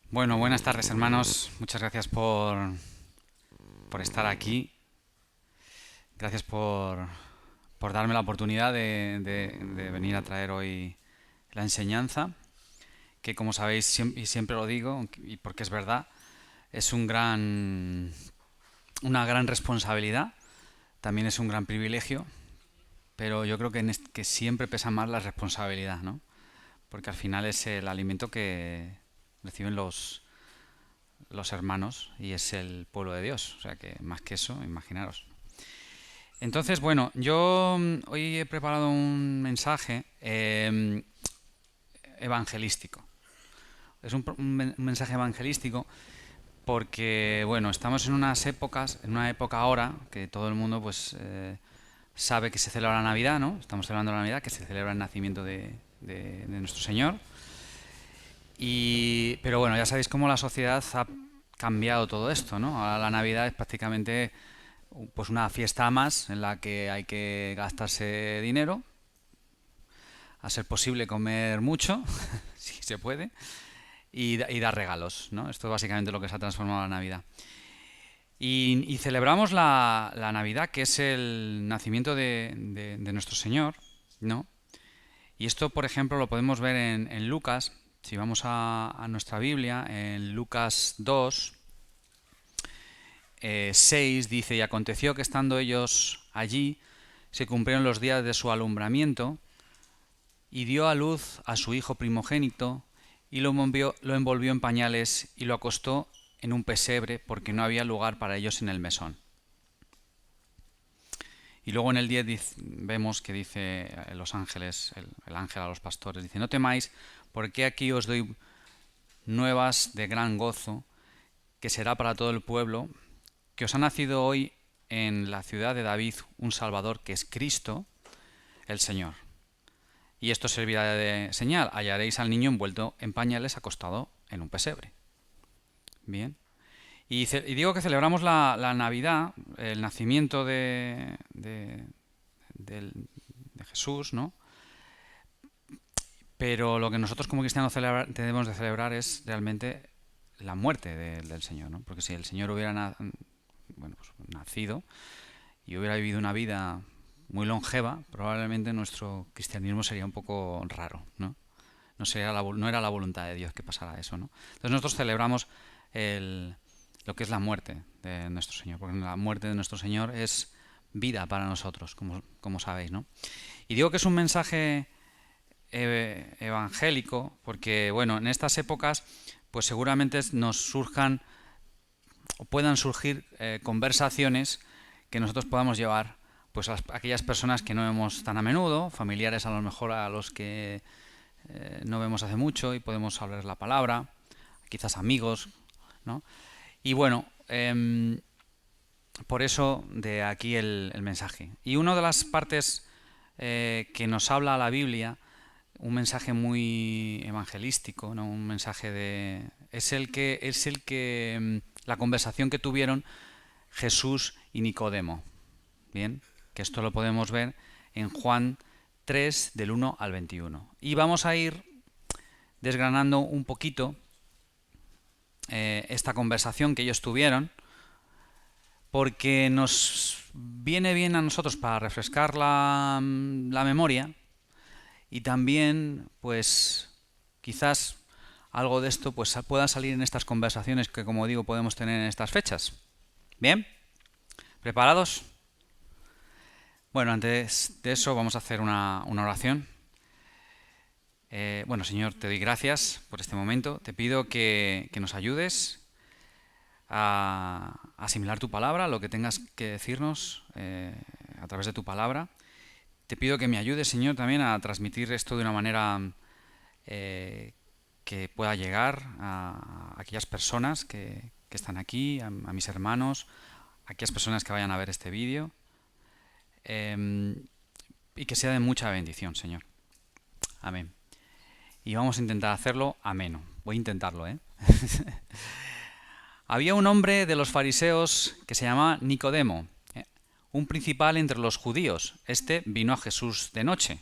Bueno, buenas tardes hermanos. Muchas gracias por estar aquí. Gracias por darme la oportunidad de venir a traer hoy la enseñanza, que como sabéis, y siempre lo digo, y porque es verdad, es una gran responsabilidad, también es un gran privilegio, pero yo creo que siempre pesa más la responsabilidad, ¿no? Porque al final es el alimento que reciben los hermanos y es el pueblo de Dios. O sea que más que eso, imaginaros. Entonces, bueno, yo hoy he preparado un mensaje evangelístico. Es un mensaje evangelístico porque, bueno, estamos en unas épocas, en una época ahora que todo el mundo pues sabe que se celebra la Navidad, ¿no? Estamos celebrando la Navidad, que se celebra el nacimiento de nuestro Señor. Pero bueno, ya sabéis cómo la sociedad ha cambiado todo esto, ¿no? Ahora la Navidad es prácticamente pues una fiesta más en la que hay que gastarse dinero, a ser posible comer mucho, si se puede, y dar regalos, ¿no? Esto es básicamente lo que se ha transformado la Navidad. Y celebramos la Navidad, que es el nacimiento de nuestro Señor, ¿no? Y esto, por ejemplo, lo podemos ver en Lucas. Si vamos a nuestra Biblia, en Lucas 2, 6 dice: y aconteció que estando ellos allí, se cumplieron los días de su alumbramiento, y dio a luz a su hijo primogénito, y lo envolvió en pañales y lo acostó en un pesebre, porque no había lugar para ellos en el mesón. Y luego en el 10 vemos que dice los ángeles, el ángel a los pastores, dice: no temáis, porque aquí os doy nuevas de gran gozo, que será para todo el pueblo, que os ha nacido hoy en la ciudad de David un Salvador, que es Cristo, el Señor. Y esto servirá de señal: hallaréis al niño envuelto en pañales, acostado en un pesebre. Bien. Y digo que celebramos la Navidad, el nacimiento de Jesús, ¿no? Pero lo que nosotros como cristianos debemos de celebrar es realmente la muerte del Señor, ¿no? Porque si el Señor hubiera pues, nacido y hubiera vivido una vida muy longeva, probablemente nuestro cristianismo sería un poco raro, ¿no? No era la voluntad de Dios que pasara eso, ¿no? Entonces nosotros celebramos lo que es la muerte de nuestro Señor, porque la muerte de nuestro Señor es vida para nosotros, como sabéis, ¿no? Y digo que es un mensaje evangélico porque, bueno, en estas épocas pues seguramente nos surjan o puedan surgir conversaciones que nosotros podamos llevar pues a aquellas personas que no vemos tan a menudo, familiares a lo mejor a los que no vemos hace mucho y podemos hablar la palabra, quizás amigos, ¿no? Y bueno, por eso de aquí el mensaje. Y una de las partes que nos habla la Biblia, un mensaje muy evangelístico, ¿no? Un mensaje la conversación que tuvieron Jesús y Nicodemo. Bien, que esto lo podemos ver en Juan 3 del 1 al 21. Y vamos a ir desgranando un poquito esta conversación que ellos tuvieron, porque nos viene bien a nosotros para refrescar la memoria, y también pues quizás algo de esto pues pueda salir en estas conversaciones que, como digo, podemos tener en estas fechas. ¿Bien? ¿Preparados? Bueno, antes de eso vamos a hacer una oración. Bueno, Señor, te doy gracias por este momento. Te pido que nos ayudes a asimilar tu palabra, lo que tengas que decirnos a través de tu palabra. Te pido que me ayudes, Señor, también a transmitir esto de una manera que pueda llegar a aquellas personas que están aquí, a mis hermanos, a aquellas personas que vayan a ver este vídeo, y que sea de mucha bendición, Señor. Amén. Y vamos a intentar hacerlo ameno. Voy a intentarlo, ¿eh? Había un hombre de los fariseos que se llamaba Nicodemo, un principal entre los judíos. Este vino a Jesús de noche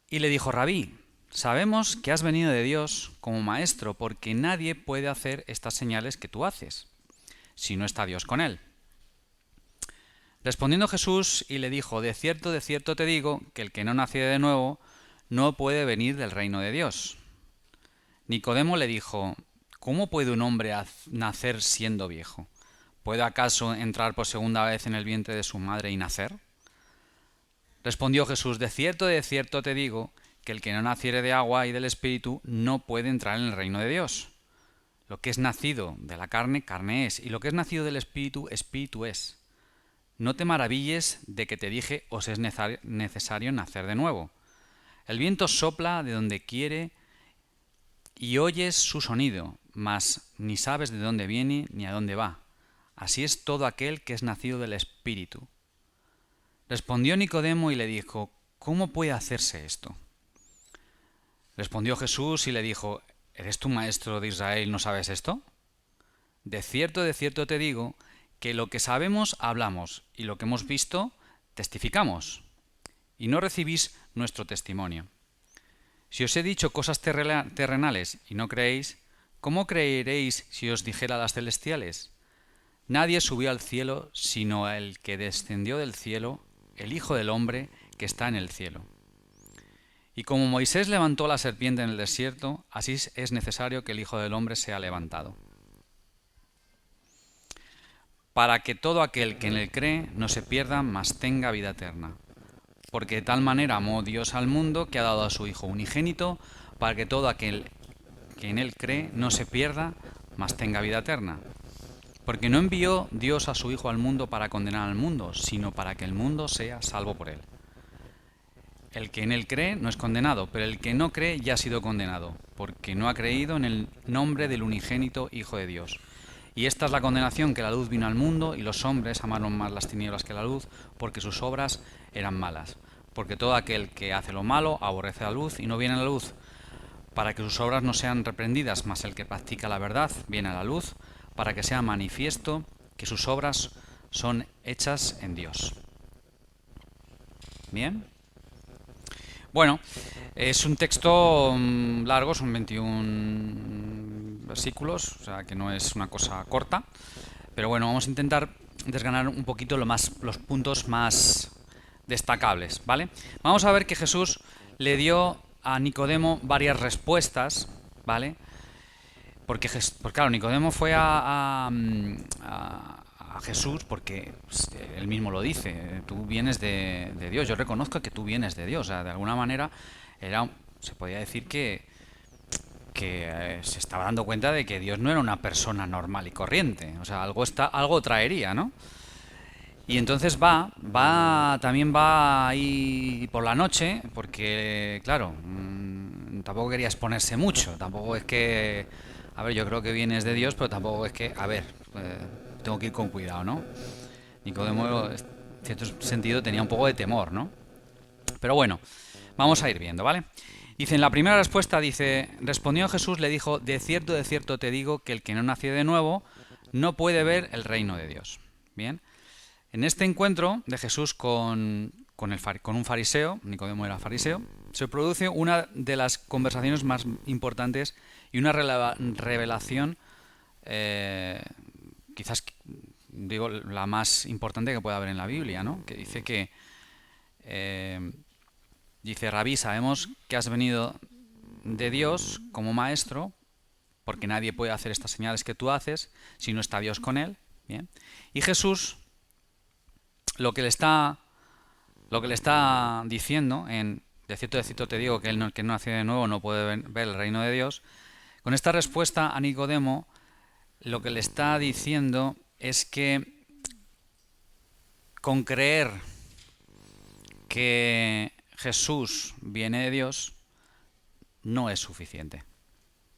y le dijo: Rabí, sabemos que has venido de Dios como maestro, porque nadie puede hacer estas señales que tú haces, si no está Dios con él. Respondiendo Jesús y le dijo, de cierto te digo, que el que no naciere de nuevo no puede venir del reino de Dios. Nicodemo le dijo, ¿cómo puede un hombre nacer siendo viejo? ¿Puede acaso entrar por segunda vez en el vientre de su madre y nacer? Respondió Jesús, de cierto te digo, que el que no naciere de agua y del Espíritu no puede entrar en el reino de Dios. Lo que es nacido de la carne, carne es, y lo que es nacido del Espíritu, Espíritu es. No te maravilles de que te dije, os es necesario nacer de nuevo. El viento sopla de donde quiere y oyes su sonido, mas ni sabes de dónde viene ni a dónde va. Así es todo aquel que es nacido del Espíritu. Respondió Nicodemo y le dijo, ¿cómo puede hacerse esto? Respondió Jesús y le dijo, ¿eres tú maestro de Israel y no sabes esto? De cierto te digo, que lo que sabemos hablamos y lo que hemos visto testificamos, y no recibís nuestro testimonio. Si os he dicho cosas terrenales y no creéis, ¿cómo creeréis si os dijera las celestiales? Nadie subió al cielo sino el que descendió del cielo, el Hijo del Hombre que está en el cielo. Y como Moisés levantó la serpiente en el desierto, así es necesario que el Hijo del Hombre sea levantado, para que todo aquel que en él cree no se pierda, mas tenga vida eterna. Porque de tal manera amó Dios al mundo que ha dado a su Hijo unigénito, para que todo aquel que en él cree no se pierda, mas tenga vida eterna. Porque no envió Dios a su Hijo al mundo para condenar al mundo, sino para que el mundo sea salvo por él. El que en él cree no es condenado, pero el que no cree ya ha sido condenado, porque no ha creído en el nombre del unigénito Hijo de Dios. Y esta es la condenación, que la luz vino al mundo, y los hombres amaron más las tinieblas que la luz, porque sus obras eran malas. Porque todo aquel que hace lo malo aborrece la luz y no viene a la luz, para que sus obras no sean reprendidas, mas el que practica la verdad viene a la luz, para que sea manifiesto que sus obras son hechas en Dios. Bien. Bueno, es un texto largo, son 21 versículos, o sea que no es una cosa corta, pero bueno, vamos a intentar desgranar un poquito los puntos más destacables, ¿vale? Vamos a ver que Jesús le dio a Nicodemo varias respuestas, ¿vale? Porque claro, Nicodemo fue a Jesús porque él mismo lo dice, tú vienes de Dios, yo reconozco que tú vienes de Dios, o sea, de alguna manera se podía decir que se estaba dando cuenta de que Dios no era una persona normal y corriente, o sea, algo traería, ¿no? Y entonces también va ahí por la noche, porque claro, tampoco quería exponerse mucho, tampoco es que, a ver, yo creo que vienes de Dios, pero tampoco es que, a ver, tengo que ir con cuidado, ¿no? Nicodemo, en cierto sentido, tenía un poco de temor, ¿no? Pero bueno, vamos a ir viendo, ¿vale? Dice, en la primera respuesta, dice, respondió Jesús, le dijo, de cierto te digo, que el que no nació de nuevo no puede ver el reino de Dios. Bien. En este encuentro de Jesús con un fariseo, Nicodemo era fariseo, se produce una de las conversaciones más importantes y una revelación, quizás digo la más importante que puede haber en la Biblia, ¿no? Que dice dice, Rabí, sabemos que has venido de Dios como maestro, porque nadie puede hacer estas señales que tú haces si no está Dios con él. Bien. Y Jesús lo que le está diciendo de cierto te digo que el que no nació de nuevo no puede ver el reino de Dios, con esta respuesta a Nicodemo lo que le está diciendo es que con creer que Jesús viene de Dios no es suficiente,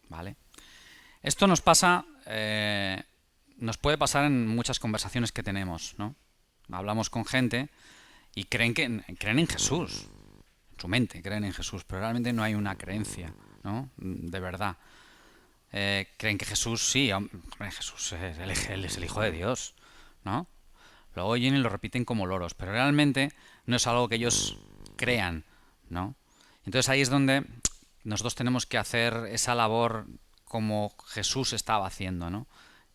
¿vale? Esto nos puede pasar en muchas conversaciones que tenemos, ¿no? Hablamos con gente y creen en Jesús, en su mente creen en Jesús, pero realmente no hay una creencia, ¿no? De verdad. Creen que Jesús, sí, hombre, Jesús él es el Hijo de Dios, ¿no? Lo oyen y lo repiten como loros, pero realmente no es algo que ellos crean, ¿no? Entonces ahí es donde nosotros tenemos que hacer esa labor como Jesús estaba haciendo, ¿no?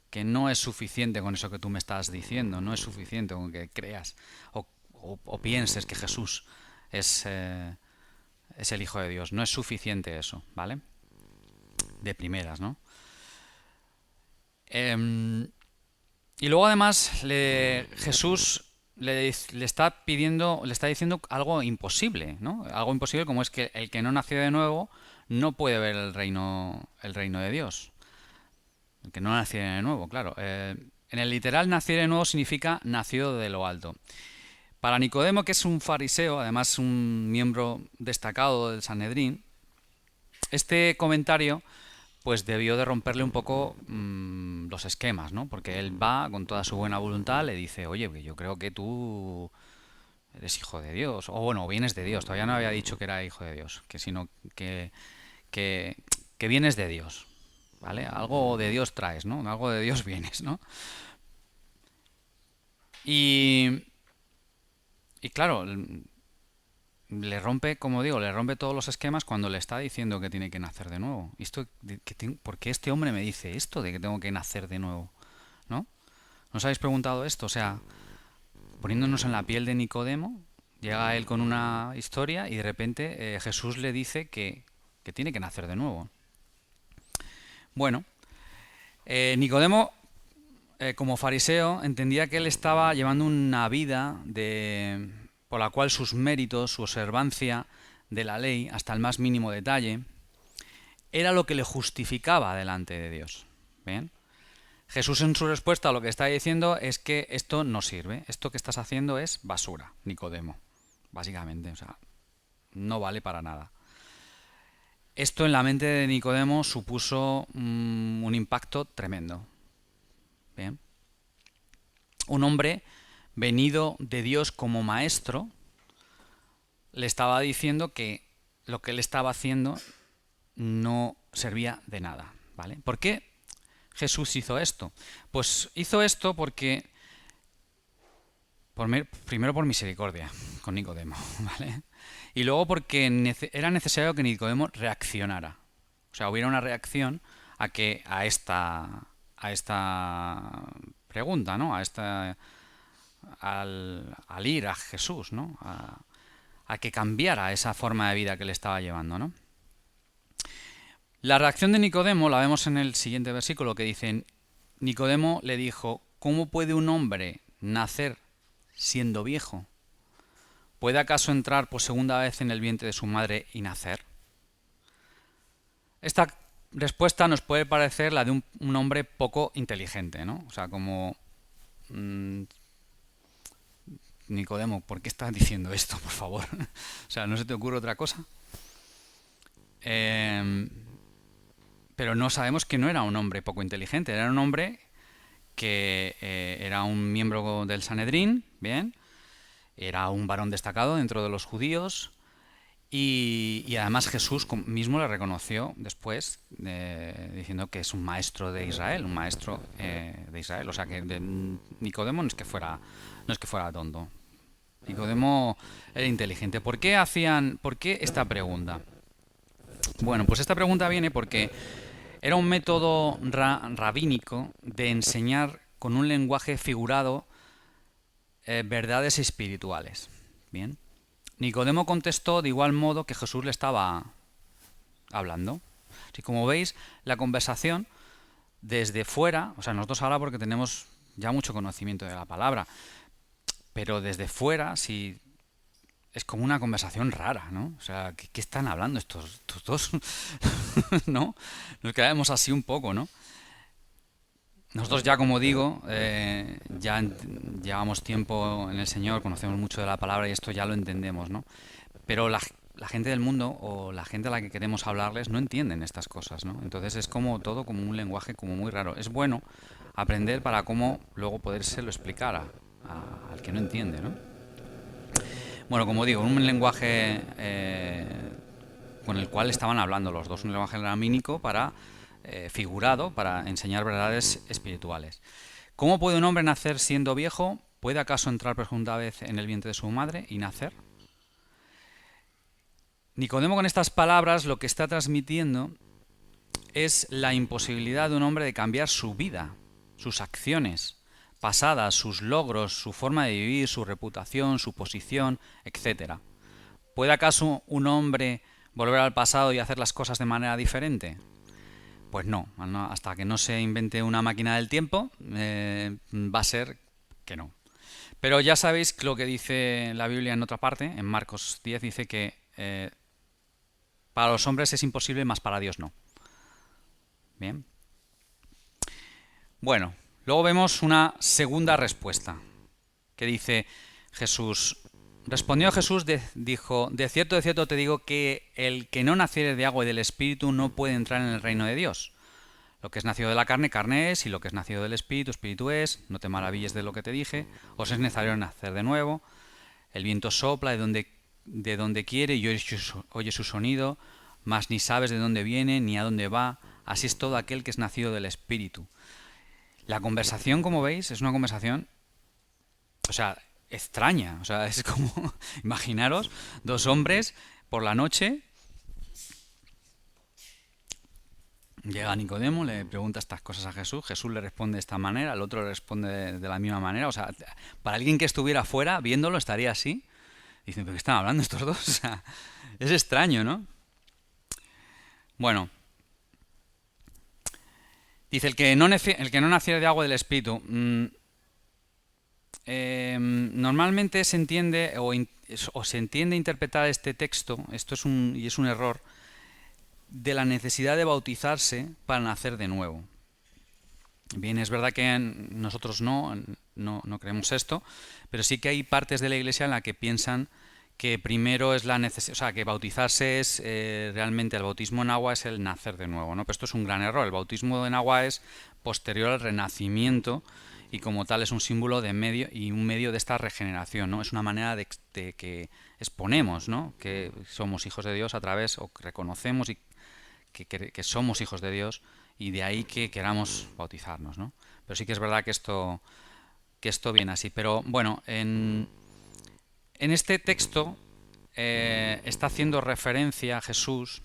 Que no es suficiente con eso que tú me estás diciendo, no es suficiente con que creas o pienses que Jesús es, es el Hijo de Dios. No es suficiente eso, ¿vale? De primeras, ¿no? Y luego además Jesús le está pidiendo, le está diciendo algo imposible, ¿no? Algo imposible como es que el que no nació de nuevo no puede ver el reino de Dios. El que no nació de nuevo, claro. En el literal, nacer de nuevo significa nacido de lo alto. Para Nicodemo, que es un fariseo, además un miembro destacado del Sanedrín, este comentario pues debió de romperle un poco los esquemas, ¿no? Porque él va con toda su buena voluntad, le dice, oye, yo creo que tú eres hijo de Dios, o bueno, vienes de Dios, todavía no había dicho que era hijo de Dios, que sino que, que vienes de Dios, ¿vale? Algo de Dios traes, ¿no? Algo de Dios vienes, ¿no? Y, y claro, le rompe, como digo, le rompe todos los esquemas cuando le está diciendo que tiene que nacer de nuevo. ¿Por qué este hombre me dice esto de que tengo que nacer de nuevo? ¿No? ¿No os habéis preguntado esto? O sea, poniéndonos en la piel de Nicodemo, llega él con una historia y de repente Jesús le dice que tiene que nacer de nuevo. Bueno, Nicodemo, como fariseo, entendía que él estaba llevando una vida por la cual sus méritos, su observancia de la ley, hasta el más mínimo detalle, era lo que le justificaba delante de Dios. ¿Bien? Jesús en su respuesta a lo que está diciendo es que esto no sirve, esto que estás haciendo es basura, Nicodemo, básicamente, o sea, no vale para nada. Esto en la mente de Nicodemo supuso un impacto tremendo. Bien. Un hombre venido de Dios como maestro le estaba diciendo que lo que él estaba haciendo no servía de nada, ¿vale? ¿Por qué Jesús hizo esto? Pues hizo esto porque primero por misericordia con Nicodemo, ¿vale? Y luego porque era necesario que Nicodemo reaccionara. O sea, hubiera una reacción a esta pregunta, ¿no? Al ir a Jesús, ¿no? A que cambiara esa forma de vida que le estaba llevando, ¿no? La reacción de Nicodemo la vemos en el siguiente versículo que dice, Nicodemo le dijo, ¿cómo puede un hombre nacer siendo viejo? ¿Puede acaso entrar por segunda vez en el vientre de su madre y nacer? Esta respuesta nos puede parecer la de un hombre poco inteligente, ¿no? O sea, como... Nicodemo, ¿por qué estás diciendo esto, por favor? O sea, ¿no se te ocurre otra cosa? Pero no sabemos que no era un hombre poco inteligente, era un hombre que era un miembro del Sanedrín, ¿bien? Era un varón destacado dentro de los judíos y además Jesús mismo le reconoció después diciendo que es un maestro de Israel, un maestro de Israel. O sea que Nicodemo no es que fuera tonto. Nicodemo era inteligente. ¿Por qué esta pregunta? Bueno, pues esta pregunta viene porque era un método rabínico de enseñar con un lenguaje figurado verdades espirituales. Bien. Nicodemo contestó de igual modo que Jesús le estaba hablando. Así como veis, la conversación desde fuera, o sea, nosotros ahora porque tenemos ya mucho conocimiento de la palabra, pero desde fuera sí es como una conversación rara, ¿no? O sea, ¿qué están hablando estos dos? ¿No? Nos quedamos así un poco, ¿no? Nosotros ya, como digo, ya llevamos tiempo en el Señor, conocemos mucho de la palabra y esto ya lo entendemos, ¿no? Pero la gente del mundo o la gente a la que queremos hablarles no entienden estas cosas, ¿no? Entonces es como todo como un lenguaje como muy raro. Es bueno aprender para cómo luego podérselo explicar al que no entiende, ¿no? Bueno, como digo, un lenguaje con el cual estaban hablando los dos, un lenguaje ramínico figurado para enseñar verdades espirituales. ¿Cómo puede un hombre nacer siendo viejo? ¿Puede acaso entrar por segunda vez en el vientre de su madre y nacer? Nicodemo con estas palabras lo que está transmitiendo es la imposibilidad de un hombre de cambiar su vida, sus acciones pasadas, sus logros, su forma de vivir, su reputación, su posición, etcétera. ¿Puede acaso un hombre volver al pasado y hacer las cosas de manera diferente? Pues no, hasta que no se invente una máquina del tiempo, va a ser que no. Pero ya sabéis lo que dice la Biblia en otra parte, en Marcos 10, dice que para los hombres es imposible, mas para Dios no. Bien. Bueno, luego vemos una segunda respuesta, que dice Jesús. Respondió Jesús, dijo, de cierto te digo que el que no naciere de agua y del Espíritu no puede entrar en el reino de Dios. Lo que es nacido de la carne, carne es, y lo que es nacido del Espíritu, Espíritu es. No te maravilles de lo que te dije, os es necesario nacer de nuevo. El viento sopla de donde quiere y oye su sonido, mas ni sabes de dónde viene ni a dónde va. Así es todo aquel que es nacido del Espíritu. La conversación, como veis, es una conversación, o sea, extraña. O sea, es como, imaginaros, dos hombres por la noche. Llega Nicodemo, le pregunta estas cosas a Jesús, Jesús le responde de esta manera, el otro le responde de la misma manera. O sea, para alguien que estuviera fuera viéndolo estaría así. Dicen, ¿pero qué están hablando estos dos? O sea, es extraño, ¿no? Bueno, dice, el que no naciera de agua del Espíritu. Normalmente se entiende o se entiende interpretar este texto, y es un error, de la necesidad de bautizarse para nacer de nuevo. Bien, es verdad que nosotros no creemos esto, pero sí que hay partes de la Iglesia en la que piensan que primero es la necesidad, o sea, que bautizarse es realmente el bautismo en agua es el nacer de nuevo, ¿no? Pero esto es un gran error. El bautismo en agua es posterior al renacimiento y como tal es un símbolo de medio y un medio de esta regeneración, ¿no? Es una manera de que exponemos, ¿no? Que somos hijos de Dios a través, o reconocemos que somos hijos de Dios y de ahí que queramos bautizarnos, ¿no? Pero sí que es verdad que esto viene así. Pero bueno, en este texto está haciendo referencia a Jesús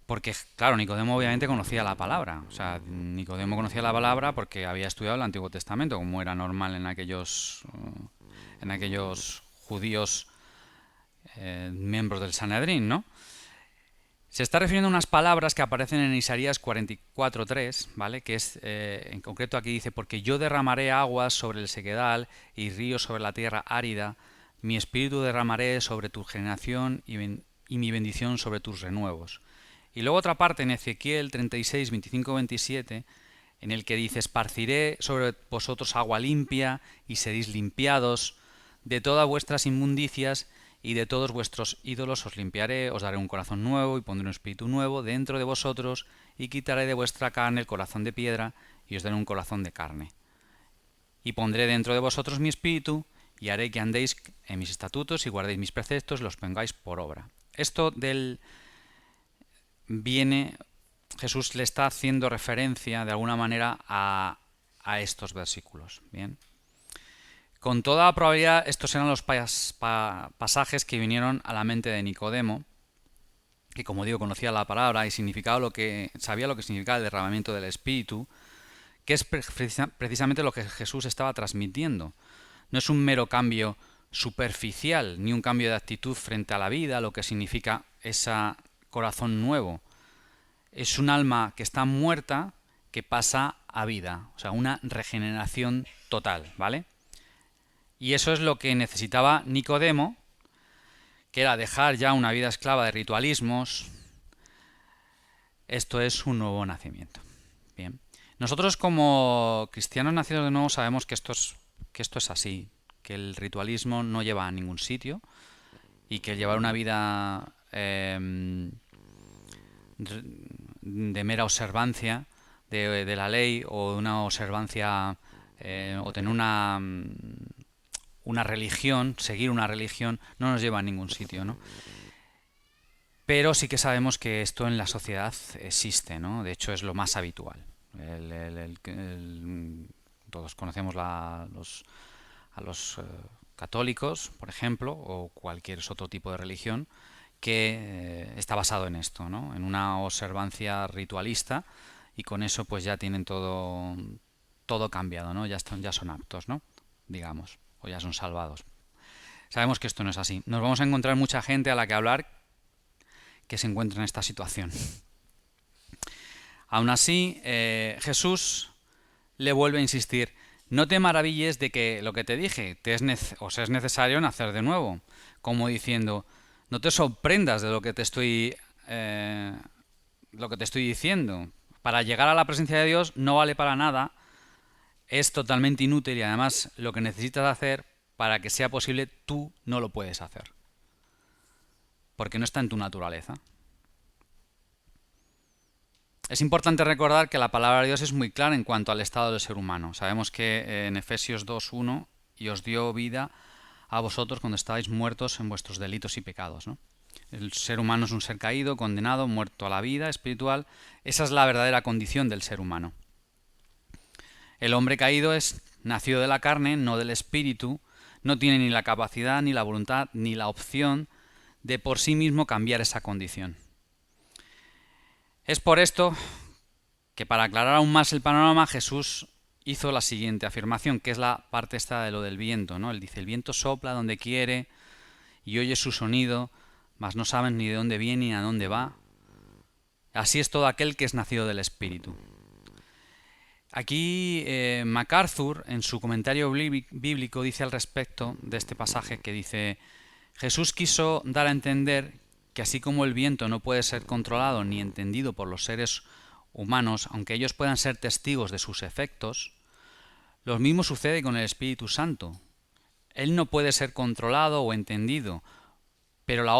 porque, claro, Nicodemo obviamente conocía la palabra. O sea, Nicodemo conocía la palabra porque había estudiado el Antiguo Testamento, como era normal en aquellos judíos miembros del Sanedrín, ¿no? Se está refiriendo a unas palabras que aparecen en Isaías 44:3, ¿vale? Que es, en concreto aquí dice, porque yo derramaré aguas sobre el sequedal y ríos sobre la tierra árida, mi espíritu derramaré sobre tu generación y mi bendición sobre tus renuevos. Y luego otra parte en Ezequiel 36, 25, 27, en el que dice, esparciré sobre vosotros agua limpia y seréis limpiados de todas vuestras inmundicias y de todos vuestros ídolos os limpiaré, os daré un corazón nuevo y pondré un espíritu nuevo dentro de vosotros y quitaré de vuestra carne el corazón de piedra y os daré un corazón de carne. Y pondré dentro de vosotros mi espíritu y haré que andéis en mis estatutos y guardéis mis preceptos y los pongáis por obra. Esto Jesús le está haciendo referencia de alguna manera a estos versículos. Bien. Con toda probabilidad estos eran los pasajes que vinieron a la mente de Nicodemo, que como digo conocía la palabra y sabía lo que significaba el derramamiento del Espíritu, que es precisamente lo que Jesús estaba transmitiendo. No es un mero cambio superficial, ni un cambio de actitud frente a la vida, lo que significa ese corazón nuevo. Es un alma que está muerta que pasa a vida, o sea, una regeneración total, ¿vale? Y eso es lo que necesitaba Nicodemo, que era dejar ya una vida esclava de ritualismos. Esto es un nuevo nacimiento. Bien. Nosotros como cristianos nacidos de nuevo sabemos que esto es así, que el ritualismo no lleva a ningún sitio y que llevar una vida de mera observancia de la ley o una observancia o tener una religión, seguir una religión, no nos lleva a ningún sitio, ¿no? Pero sí que sabemos que esto en la sociedad existe, ¿no? De hecho es lo más habitual. Todos conocemos a los católicos, por ejemplo, o cualquier otro tipo de religión, que está basado en esto, ¿no? En una observancia ritualista, y con eso pues ya tienen todo cambiado, ¿no? Ya son aptos, ¿no? Digamos, o ya son salvados. Sabemos que esto no es así. Nos vamos a encontrar mucha gente a la que hablar que se encuentra en esta situación. Aún así, Jesús le vuelve a insistir: no te maravilles de que lo que te dije os es necesario nacer de nuevo, como diciendo, no te sorprendas de lo que te estoy diciendo. Para llegar a la presencia de Dios no vale para nada, es totalmente inútil, y además lo que necesitas hacer para que sea posible tú no lo puedes hacer, porque no está en tu naturaleza. Es importante recordar que la palabra de Dios es muy clara en cuanto al estado del ser humano. Sabemos que en Efesios 2:1, y os dio vida a vosotros cuando estabais muertos en vuestros delitos y pecados, ¿no? El ser humano es un ser caído, condenado, muerto a la vida espiritual. Esa es la verdadera condición del ser humano. El hombre caído es nacido de la carne, no del espíritu. No tiene ni la capacidad, ni la voluntad, ni la opción de por sí mismo cambiar esa condición. Es por esto que, para aclarar aún más el panorama, Jesús hizo la siguiente afirmación, que es la parte esta de lo del viento, ¿no? Él dice: el viento sopla donde quiere y oyes su sonido, mas no sabes ni de dónde viene ni a dónde va. Así es todo aquel que es nacido del Espíritu. Aquí MacArthur, en su comentario bíblico, dice al respecto de este pasaje, que dice: Jesús quiso dar a entender que así como el viento no puede ser controlado ni entendido por los seres humanos, aunque ellos puedan ser testigos de sus efectos, lo mismo sucede con el Espíritu Santo. Él no puede ser controlado o entendido, pero la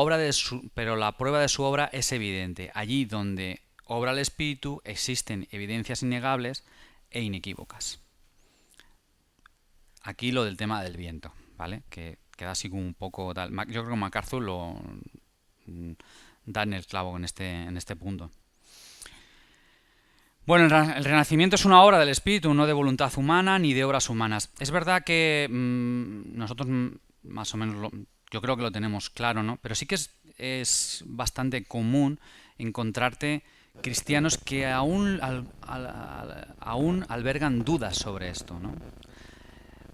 prueba de su obra es evidente. Allí donde obra el Espíritu existen evidencias innegables e inequívocas. Aquí lo del tema del viento, ¿vale? Que queda así como un poco tal. Yo creo que MacArthur lo da en el clavo en este punto. Bueno, el renacimiento es una obra del Espíritu, no de voluntad humana ni de obras humanas. Es verdad que nosotros más o menos yo creo que lo tenemos claro, ¿no? Pero sí que es bastante común encontrarte cristianos que aún albergan dudas sobre esto, ¿no?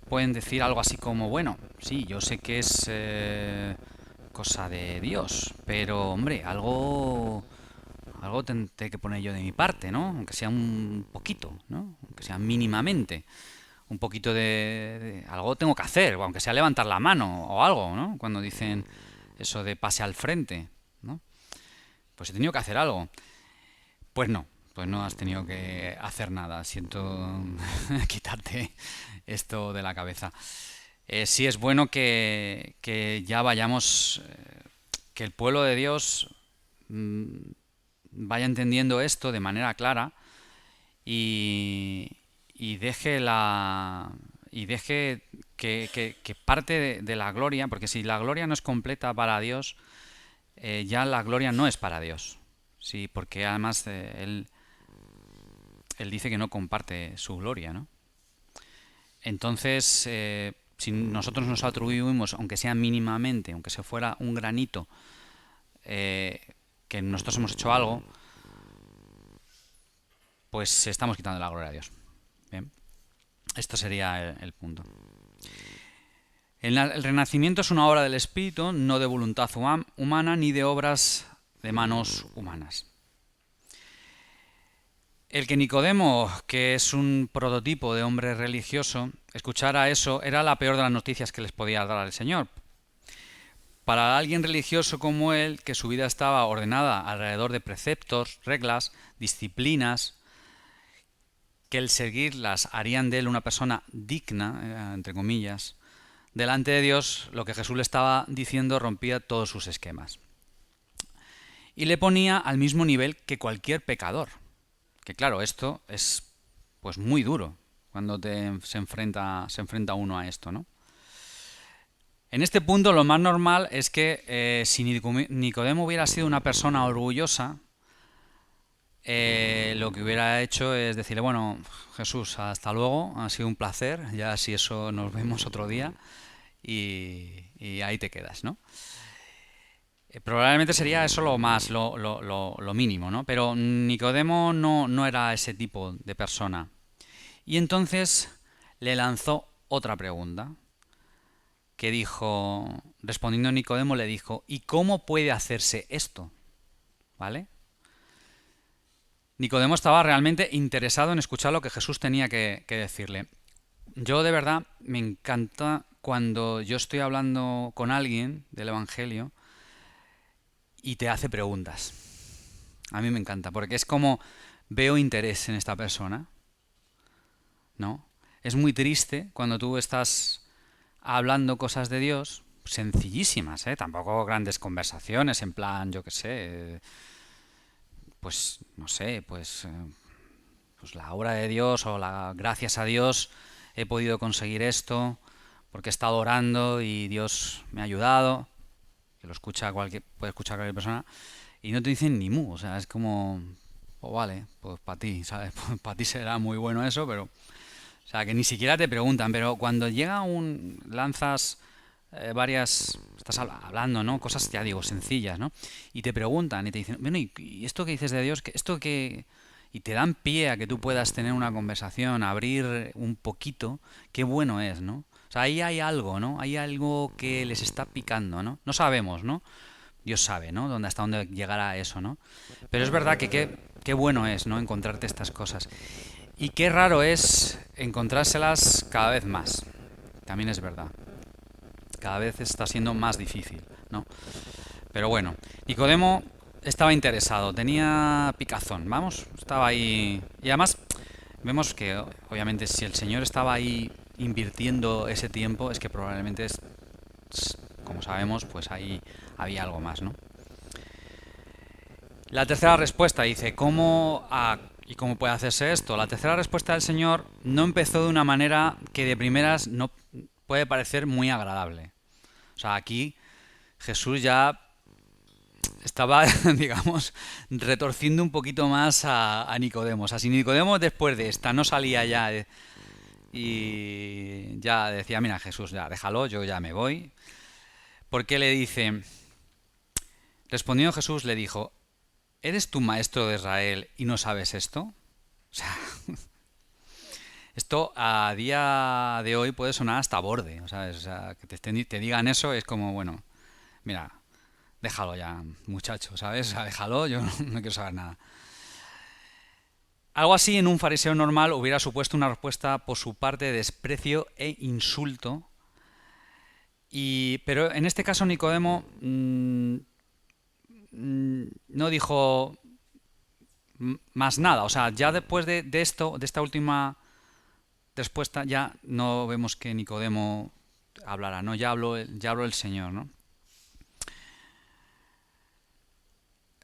Pueden decir algo así como: bueno, sí, yo sé que es cosa de Dios, pero hombre, algo tendré que poner yo de mi parte, ¿no? Aunque sea un poquito, ¿no? Aunque sea mínimamente. Un poquito de algo tengo que hacer, o aunque sea levantar la mano o algo, ¿no? Cuando dicen eso de pase al frente, ¿no? Pues he tenido que hacer algo. Pues no has tenido que hacer nada. Siento quitarte esto de la cabeza. Sí es bueno que ya vayamos, que el pueblo de Dios vaya entendiendo esto de manera clara, y deje que parte de la gloria, porque si la gloria no es completa para Dios, ya la gloria no es para Dios. Sí, porque además él dice que no comparte su gloria, ¿no? Entonces, si nosotros nos atribuimos, aunque sea mínimamente, aunque se fuera un granito, que nosotros hemos hecho algo, pues estamos quitando la gloria a Dios. Bien, esto sería el punto. El renacimiento es una obra del Espíritu, no de voluntad humana ni de obras de manos humanas. El que Nicodemo, que es un prototipo de hombre religioso, escuchara eso, era la peor de las noticias que les podía dar el Señor. Para alguien religioso como él, que su vida estaba ordenada alrededor de preceptos, reglas, disciplinas, que el seguirlas harían de él una persona digna, entre comillas, delante de Dios, lo que Jesús le estaba diciendo rompía todos sus esquemas. Y le ponía al mismo nivel que cualquier pecador. Que claro, esto es pues muy duro cuando se enfrenta uno a esto, ¿no? En este punto lo más normal es que si Nicodemo hubiera sido una persona orgullosa, lo que hubiera hecho es decirle: bueno, Jesús, hasta luego, ha sido un placer, ya si eso nos vemos otro día, y ahí te quedas, ¿no? Probablemente sería eso lo más, lo mínimo, ¿no? Pero Nicodemo no era ese tipo de persona. Y entonces le lanzó otra pregunta, que dijo, respondiendo Nicodemo le dijo, ¿y cómo puede hacerse esto? ¿Vale? Nicodemo estaba realmente interesado en escuchar lo que Jesús tenía que decirle. Yo de verdad me encanta cuando yo estoy hablando con alguien del Evangelio y te hace preguntas. A mí me encanta, porque es como veo interés en esta persona, ¿no? Es muy triste cuando tú estás hablando cosas de Dios, sencillísimas, ¿eh? Tampoco grandes conversaciones, en plan, yo qué sé, pues, no sé, pues la obra de Dios o la gracias a Dios he podido conseguir esto, porque he estado orando y Dios me ha ayudado, que lo escucha puede escuchar cualquier persona, y no te dicen ni mu, o sea, es como, pues vale, pues para ti, ¿sabes? Pues para ti será muy bueno eso, pero, o sea, que ni siquiera te preguntan, pero cuando llega lanzas estás hablando, ¿no? Cosas, ya digo, sencillas, ¿no? Y te preguntan y te dicen, bueno, ¿y esto que dices de Dios? ¿Esto que...? Y te dan pie a que tú puedas tener una conversación, abrir un poquito, qué bueno es, ¿no? O sea, ahí hay algo, ¿no? Hay algo que les está picando, ¿no? No sabemos, ¿no? Dios sabe, ¿no? Hasta dónde llegará eso, ¿no? Pero es verdad que qué bueno es, ¿no? Encontrarte estas cosas. Y qué raro es encontrárselas cada vez más. También es verdad. Cada vez está siendo más difícil, ¿no? Pero bueno, Nicodemo estaba interesado, tenía picazón, vamos, estaba ahí. Y además vemos que obviamente si el Señor estaba ahí invirtiendo ese tiempo, es que probablemente como sabemos, pues ahí había algo más, ¿no? La tercera respuesta dice, ¿y cómo puede hacerse esto? La tercera respuesta del Señor no empezó de una manera que de primeras no puede parecer muy agradable. O sea, aquí Jesús ya estaba, digamos, retorciendo un poquito más a Nicodemo. O sea, si Nicodemo después de esta no salía ya y ya decía, mira Jesús, ya déjalo, yo ya me voy. Porque le dice, respondiendo Jesús le dijo, ¿eres tú maestro de Israel y no sabes esto? O sea, esto a día de hoy puede sonar hasta borde. O sea, que te digan eso es como, bueno, mira, déjalo ya, muchacho, ¿sabes? O sea, déjalo, yo no quiero saber nada. Algo así en un fariseo normal hubiera supuesto una respuesta por su parte de desprecio e insulto. Pero en este caso Nicodemo no dijo más nada. O sea, ya después de esto, de esta última respuesta, ya no vemos que Nicodemo hablará, ¿no? Ya habló el Señor, ¿no?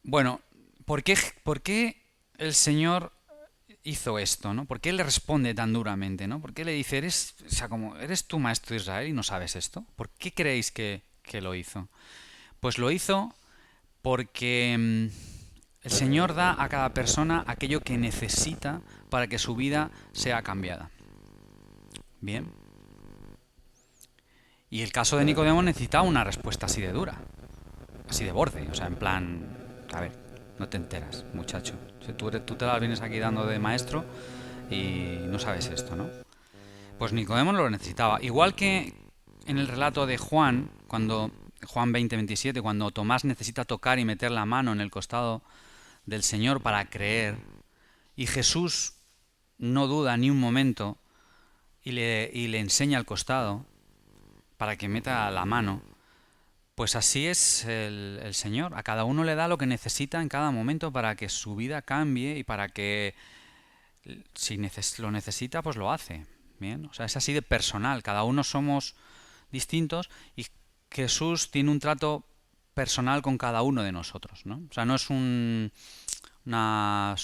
Bueno, por qué el Señor hizo esto, ¿no? ¿Por qué le responde tan duramente, ¿no? ¿Por qué le dice, o sea, como, ¿eres tú maestro de Israel y no sabes esto? ¿Por qué creéis que lo hizo? Pues lo hizo porque el Señor da a cada persona aquello que necesita para que su vida sea cambiada. Bien. Y el caso de Nicodemo necesitaba una respuesta así de dura, así de borde, o sea, en plan, a ver, no te enteras, muchacho. Si tú te las vienes aquí dando de maestro y no sabes esto, ¿no? Pues Nicodemo lo necesitaba. Igual que en el relato de Juan, cuando Juan 20:27, cuando Tomás necesita tocar y meter la mano en el costado del Señor para creer, y Jesús no duda ni un momento y le enseña el costado para que meta la mano, pues así es el Señor. A cada uno le da lo que necesita en cada momento para que su vida cambie y para que si lo necesita, pues lo hace. Bien, o sea, es así de personal. Cada uno somos distintos y Jesús tiene un trato personal con cada uno de nosotros, ¿no? O sea, no es una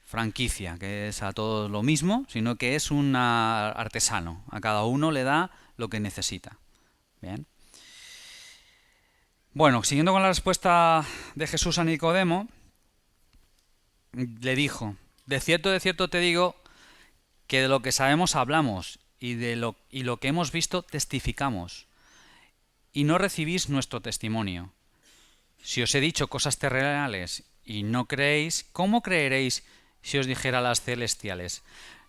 franquicia que es a todos lo mismo, sino que es un artesano. A cada uno le da lo que necesita. Bien. Bueno, siguiendo con la respuesta de Jesús a Nicodemo, le dijo, de cierto te digo que de lo que sabemos hablamos y lo que hemos visto testificamos, y no recibís nuestro testimonio. Si os he dicho cosas terrenales y no creéis, ¿cómo creeréis si os dijera las celestiales?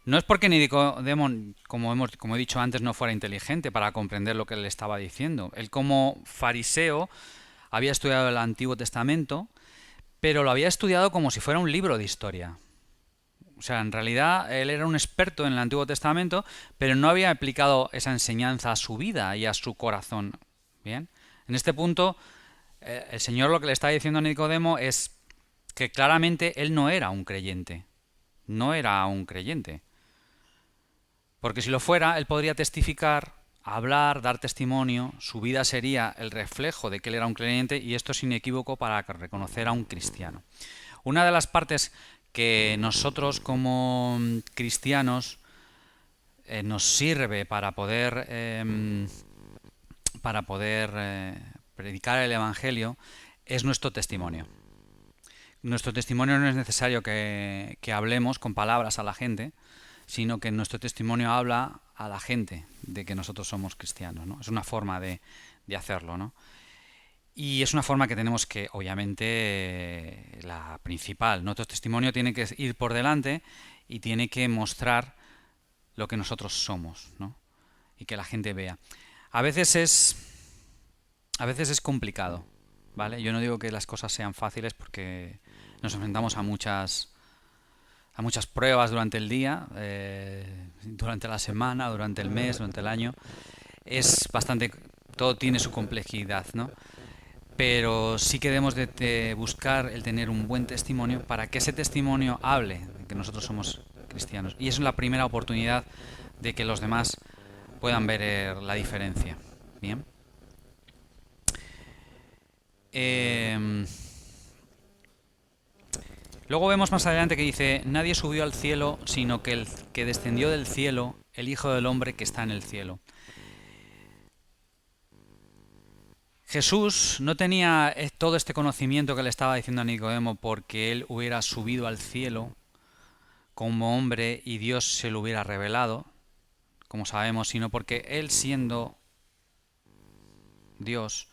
No es porque Nicodemo, como he dicho antes, no fuera inteligente para comprender lo que él estaba diciendo. Él, como fariseo, había estudiado el Antiguo Testamento, pero lo había estudiado como si fuera un libro de historia. O sea, en realidad él era un experto en el Antiguo Testamento, pero no había aplicado esa enseñanza a su vida y a su corazón. Bien, en este punto, el Señor lo que le está diciendo a Nicodemo es que claramente él no era un creyente. No era un creyente. Porque si lo fuera, él podría testificar, hablar, dar testimonio, su vida sería el reflejo de que él era un creyente, y esto es inequívoco para reconocer a un cristiano. Una de las partes que nosotros como cristianos nos sirve para poder predicar el Evangelio es nuestro testimonio. Nuestro testimonio no es necesario que hablemos con palabras a la gente, sino que nuestro testimonio habla a la gente de que nosotros somos cristianos, ¿no? Es una forma de hacerlo, ¿no? Y es una forma que tenemos que, obviamente, la principal. Nuestro testimonio tiene que ir por delante y tiene que mostrar lo que nosotros somos, ¿no? Y que la gente vea. A veces es complicado, ¿vale? Yo no digo que las cosas sean fáciles, porque nos enfrentamos a muchas pruebas durante el día, durante la semana, durante el mes, durante el año. Es bastante, todo tiene su complejidad, ¿no? Pero sí que debemos de buscar el tener un buen testimonio para que ese testimonio hable de que nosotros somos cristianos. Y es la primera oportunidad de que los demás puedan ver la diferencia. Bien. Luego vemos más adelante que dice: nadie subió al cielo, sino que el que descendió del cielo, el Hijo del Hombre que está en el cielo. Jesús no tenía todo este conocimiento que le estaba diciendo a Nicodemo porque él hubiera subido al cielo como hombre y Dios se lo hubiera revelado, como sabemos, sino porque él, siendo Dios,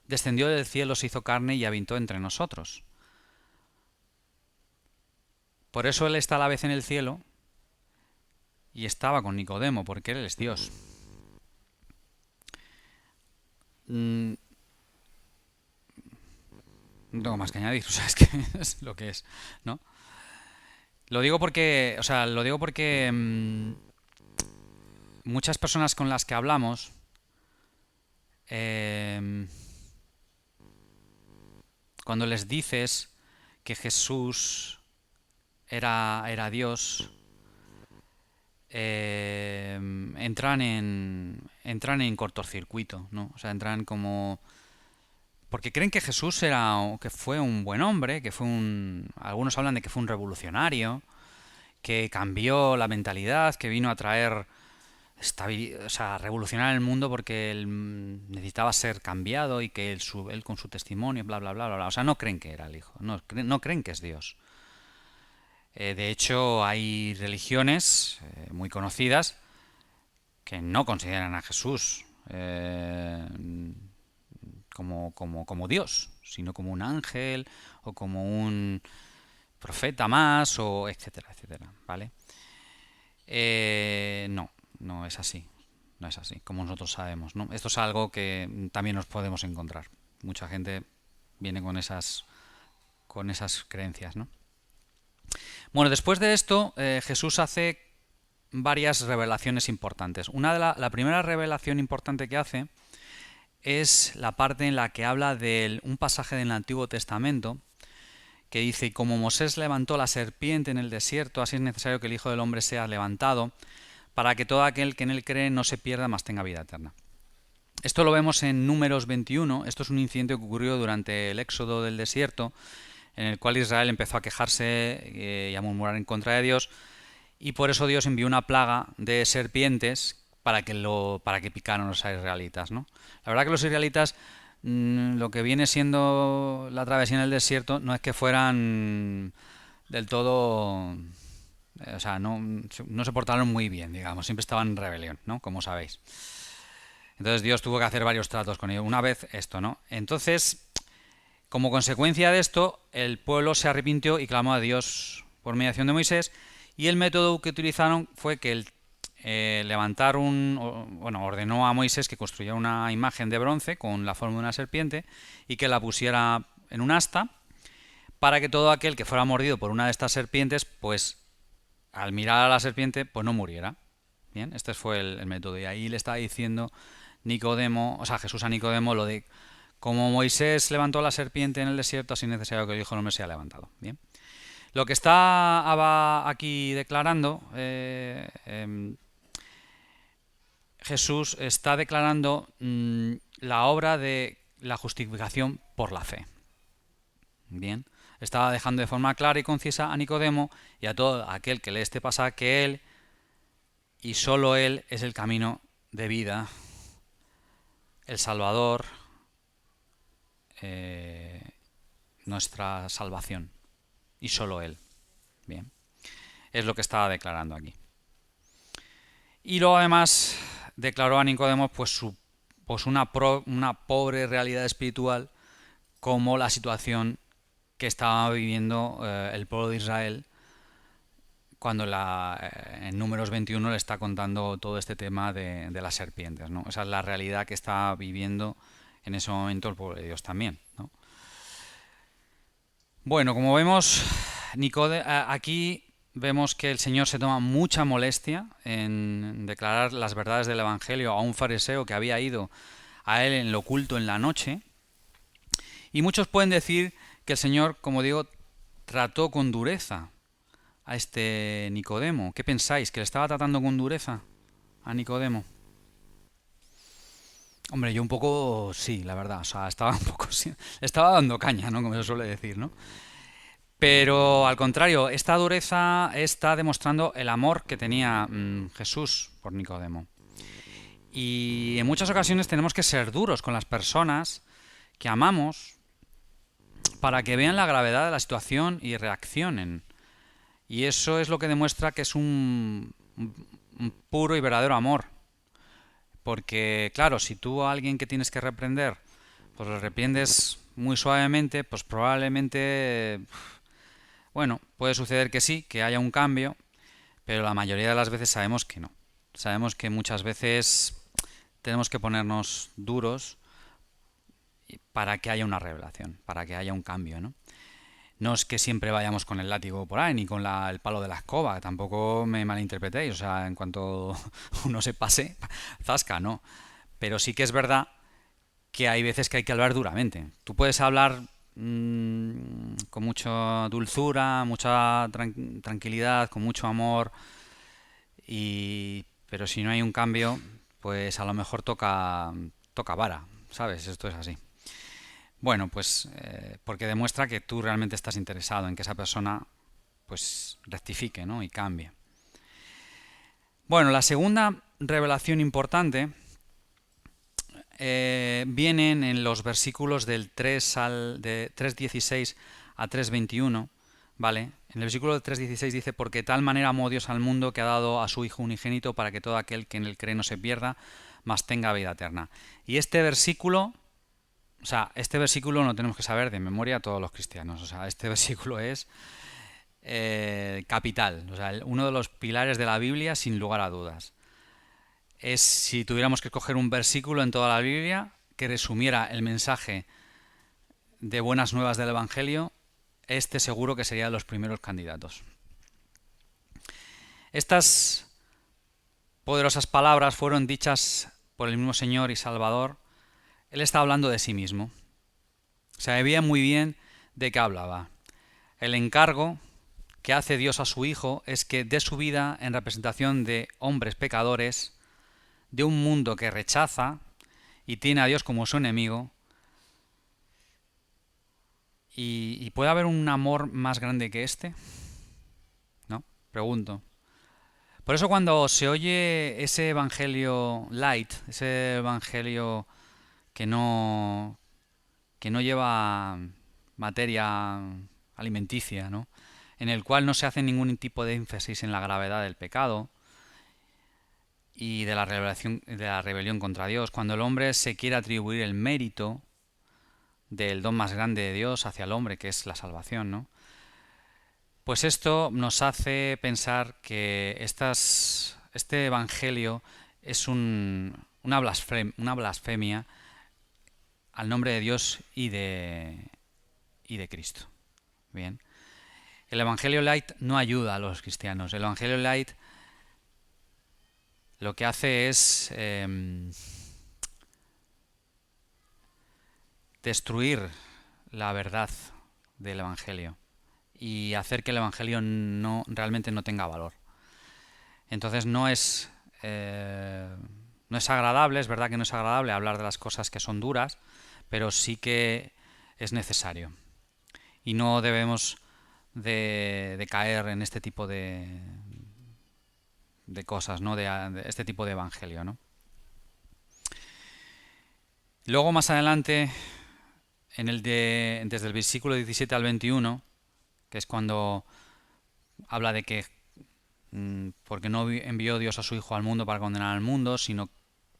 descendió del cielo, se hizo carne y habitó entre nosotros. Por eso él está a la vez en el cielo y estaba con Nicodemo, porque él es Dios. No tengo más que añadir, o sea, es que es lo que es, ¿no? Lo digo porque, muchas personas con las que hablamos, eh, cuando les dices que Jesús era Dios, entran en cortocircuito, ¿no? O sea, entran como porque creen que Jesús que fue un buen hombre, algunos hablan de que fue un revolucionario, que cambió la mentalidad, que vino a traer o sea, revolucionar el mundo porque él necesitaba ser cambiado, y que él con su testimonio, bla, bla, bla, bla, bla. O sea, no creen que era el Hijo, no creen que es Dios. De hecho, hay religiones muy conocidas que no consideran a Jesús como Dios, sino como un ángel o como un profeta más, o etcétera, etcétera, ¿vale? No es así. No es así, como nosotros sabemos, ¿no? Esto es algo que también nos podemos encontrar. Mucha gente viene con esas creencias, ¿no? Bueno, después de esto, Jesús hace varias revelaciones importantes. La primera revelación importante que hace es la parte en la que habla de un pasaje del Antiguo Testamento que dice: como Moisés levantó la serpiente en el desierto, así es necesario que el Hijo del Hombre sea levantado, para que todo aquel que en él cree no se pierda, mas tenga vida eterna. Esto lo vemos en Números 21. Esto es un incidente que ocurrió durante el éxodo del desierto, en el cual Israel empezó a quejarse y a murmurar en contra de Dios, y por eso Dios envió una plaga de serpientes para que picaran a los israelitas, ¿no? La verdad que los israelitas, lo que viene siendo la travesía en el desierto, no es que fueran del todo, o sea, no se portaron muy bien, digamos, siempre estaban en rebelión, ¿no? Como sabéis. Entonces Dios tuvo que hacer varios tratos con ellos. Una vez esto, ¿no? Entonces, Como consecuencia de esto, el pueblo se arrepintió y clamó a Dios por mediación de Moisés, y el método que utilizaron fue que ordenó a Moisés que construyera una imagen de bronce con la forma de una serpiente y que la pusiera en un asta para que todo aquel que fuera mordido por una de estas serpientes, pues al mirar a la serpiente, pues no muriera. Bien, este fue el método. Y ahí le estaba diciendo Nicodemo, o sea, Jesús a Nicodemo, lo de como Moisés levantó la serpiente en el desierto, así es necesario que el Hijo del Hombre sea levantado. Bien. Lo que está aquí declarando, Jesús está declarando la obra de la justificación por la fe. Bien. Estaba dejando de forma clara y concisa a Nicodemo y a todo aquel que lee este pasaje que Él y solo Él es el camino de vida, el Salvador, nuestra salvación. Y solo Él. Bien. Es lo que estaba declarando aquí. Y luego además declaró a Nicodemo pues una pobre realidad espiritual como la situación que estaba viviendo el pueblo de Israel cuando en Números 21 le está contando todo este tema de las serpientes, ¿no? Esa es la realidad que está viviendo en ese momento el pueblo de Dios también, ¿no? Bueno, como vemos, aquí vemos que el Señor se toma mucha molestia en declarar las verdades del Evangelio a un fariseo que había ido a él en lo oculto en la noche. Y muchos pueden decir que el Señor, como digo, trató con dureza a este Nicodemo. ¿Qué pensáis? ¿Que le estaba tratando con dureza a Nicodemo? Hombre, yo un poco sí, la verdad. O sea, estaba un poco sí, le estaba dando caña, ¿no? Como se suele decir, ¿no? Pero al contrario, esta dureza está demostrando el amor que tenía Jesús por Nicodemo. Y en muchas ocasiones tenemos que ser duros con las personas que amamos para que vean la gravedad de la situación y reaccionen. Y eso es lo que demuestra que es un puro y verdadero amor. Porque, claro, si tú a alguien que tienes que reprender, pues lo reprendes muy suavemente, pues probablemente, bueno, puede suceder que sí, que haya un cambio, pero la mayoría de las veces sabemos que no. Sabemos que muchas veces tenemos que ponernos duros para que haya una revelación, para que haya un cambio, ¿no? No es que siempre vayamos con el látigo por ahí, ni con el palo de la escoba, tampoco me malinterpretéis, o sea, en cuanto uno se pase, zasca, no. Pero sí que es verdad que hay veces que hay que hablar duramente. Tú puedes hablar con mucha dulzura, mucha tranquilidad, con mucho amor, pero si no hay un cambio, pues a lo mejor toca vara, ¿sabes? Esto es así. Bueno, pues porque demuestra que tú realmente estás interesado en que esa persona pues rectifique, ¿no? Y cambie. Bueno, la segunda revelación importante vienen en los versículos del 3:16 a 3:21, ¿vale? En el versículo del 3:16 dice: porque de tal manera amó Dios al mundo que ha dado a su Hijo unigénito para que todo aquel que en él cree no se pierda, mas tenga vida eterna. Y este versículo, o sea, este versículo no tenemos que saber de memoria a todos los cristianos. O sea, este versículo es capital, o sea, uno de los pilares de la Biblia sin lugar a dudas. Es si tuviéramos que escoger un versículo en toda la Biblia que resumiera el mensaje de buenas nuevas del Evangelio, este seguro que sería de los primeros candidatos. Estas poderosas palabras fueron dichas por el mismo Señor y Salvador. Él está hablando de sí mismo. Sabía muy bien de qué hablaba. El encargo que hace Dios a su Hijo es que dé su vida en representación de hombres pecadores, de un mundo que rechaza y tiene a Dios como su enemigo. ¿Y puede haber un amor más grande que este? ¿No? Pregunto. Por eso cuando se oye ese evangelio light, ese evangelio que no, que no lleva materia alimenticia, ¿no? En el cual no se hace ningún tipo de énfasis en la gravedad del pecado y de de la rebelión contra Dios, cuando el hombre se quiere atribuir el mérito del don más grande de Dios hacia el hombre, que es la salvación, ¿no? Pues esto nos hace pensar que este evangelio es una blasfemia al nombre de Dios y de Cristo. Bien. El evangelio light no ayuda a los cristianos. El evangelio light lo que hace es destruir la verdad del evangelio y hacer que el evangelio realmente no tenga valor. Entonces no es agradable, es verdad que no es agradable hablar de las cosas que son duras, pero sí que es necesario. Y no debemos de caer en este tipo de cosas, ¿no? De este tipo de evangelio, ¿no? Luego más adelante, desde el versículo 17 al 21, que es cuando habla de que porque no envió Dios a su Hijo al mundo para condenar al mundo, sino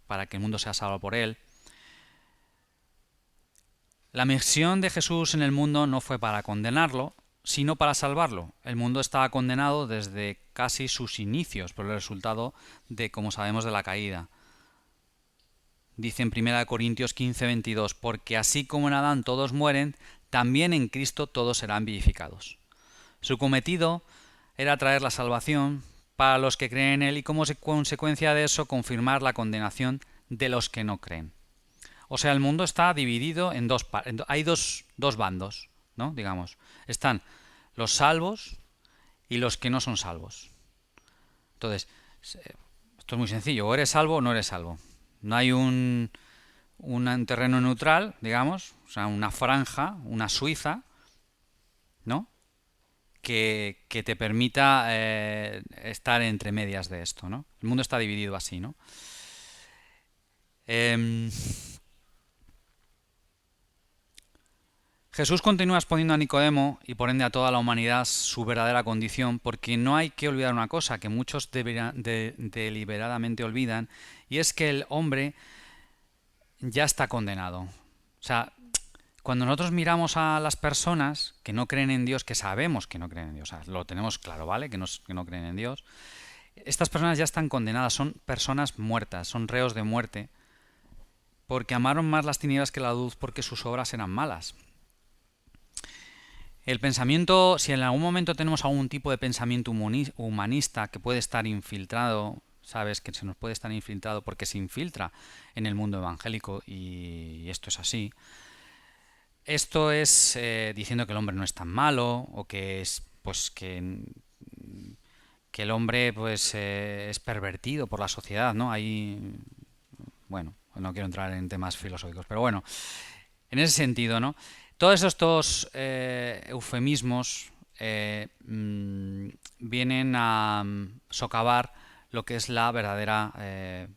para que el mundo sea salvo por él. La misión de Jesús en el mundo no fue para condenarlo, sino para salvarlo. El mundo estaba condenado desde casi sus inicios por el resultado de, como sabemos, de la caída. Dice en 1 Corintios 15:22, porque así como en Adán todos mueren, también en Cristo todos serán vivificados. Su cometido era traer la salvación para los que creen en Él y como consecuencia de eso confirmar la condenación de los que no creen. O sea, el mundo está dividido en hay dos bandos, ¿no? Digamos, están los salvos y los que no son salvos. Entonces, esto es muy sencillo, o eres salvo o no eres salvo. No hay un terreno neutral, digamos, o sea, una franja, una Suiza, ¿no? Que te permita estar entre medias de esto, ¿no? El mundo está dividido así, ¿no? Jesús continúa exponiendo a Nicodemo y por ende a toda la humanidad su verdadera condición, porque no hay que olvidar una cosa que muchos deliberadamente olvidan, y es que el hombre ya está condenado. O sea, cuando nosotros miramos a las personas que no creen en Dios, que sabemos que no creen en Dios, o sea, lo tenemos claro, ¿vale? Que no creen en Dios, estas personas ya están condenadas, son personas muertas, son reos de muerte, porque amaron más las tinieblas que la luz, porque sus obras eran malas. El pensamiento, si en algún momento tenemos algún tipo de pensamiento humanista que puede estar infiltrado, sabes que se nos puede estar infiltrado porque se infiltra en el mundo evangélico y esto es así. Esto es diciendo que el hombre no es tan malo o que es pues que el hombre pues es pervertido por la sociedad, ¿no? Ahí, bueno, no quiero entrar en temas filosóficos, pero bueno, en ese sentido, ¿no? Todos estos eufemismos vienen a socavar lo que es la verdadera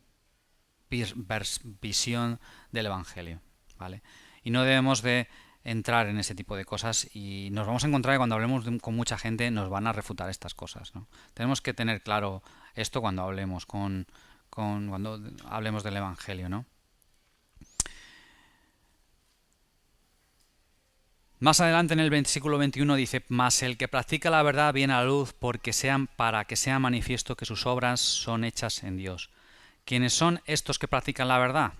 visión del Evangelio, ¿vale? Y no debemos de entrar en ese tipo de cosas y nos vamos a encontrar que cuando hablemos con mucha gente nos van a refutar estas cosas, ¿no? Tenemos que tener claro esto cuando hablemos cuando hablemos del Evangelio, ¿no? Más adelante en el versículo 21 dice, mas el que practica la verdad viene a la luz para que sea manifiesto que sus obras son hechas en Dios. ¿Quiénes son estos que practican la verdad?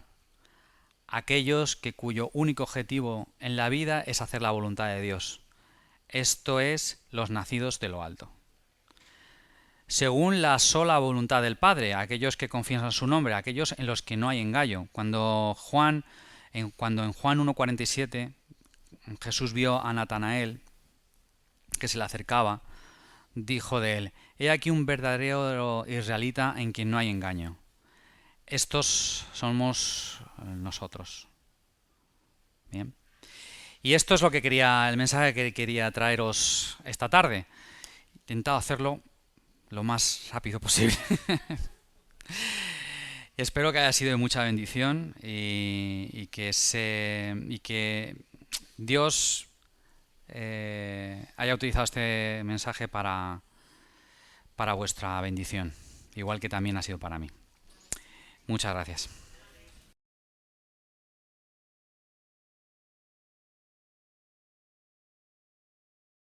Aquellos cuyo único objetivo en la vida es hacer la voluntad de Dios. Esto es, los nacidos de lo alto. Según la sola voluntad del Padre, aquellos que confiesan su nombre, aquellos en los que no hay engaño. Cuando en Juan 1:47 Jesús vio a Natanael que se le acercaba, dijo de él, he aquí un verdadero israelita en quien no hay engaño. Estos somos nosotros. Bien. Y esto es el mensaje que quería traeros esta tarde. He intentado hacerlo lo más rápido posible. Espero que haya sido de mucha bendición y que Dios haya utilizado este mensaje para vuestra bendición, igual que también ha sido para mí. Muchas gracias.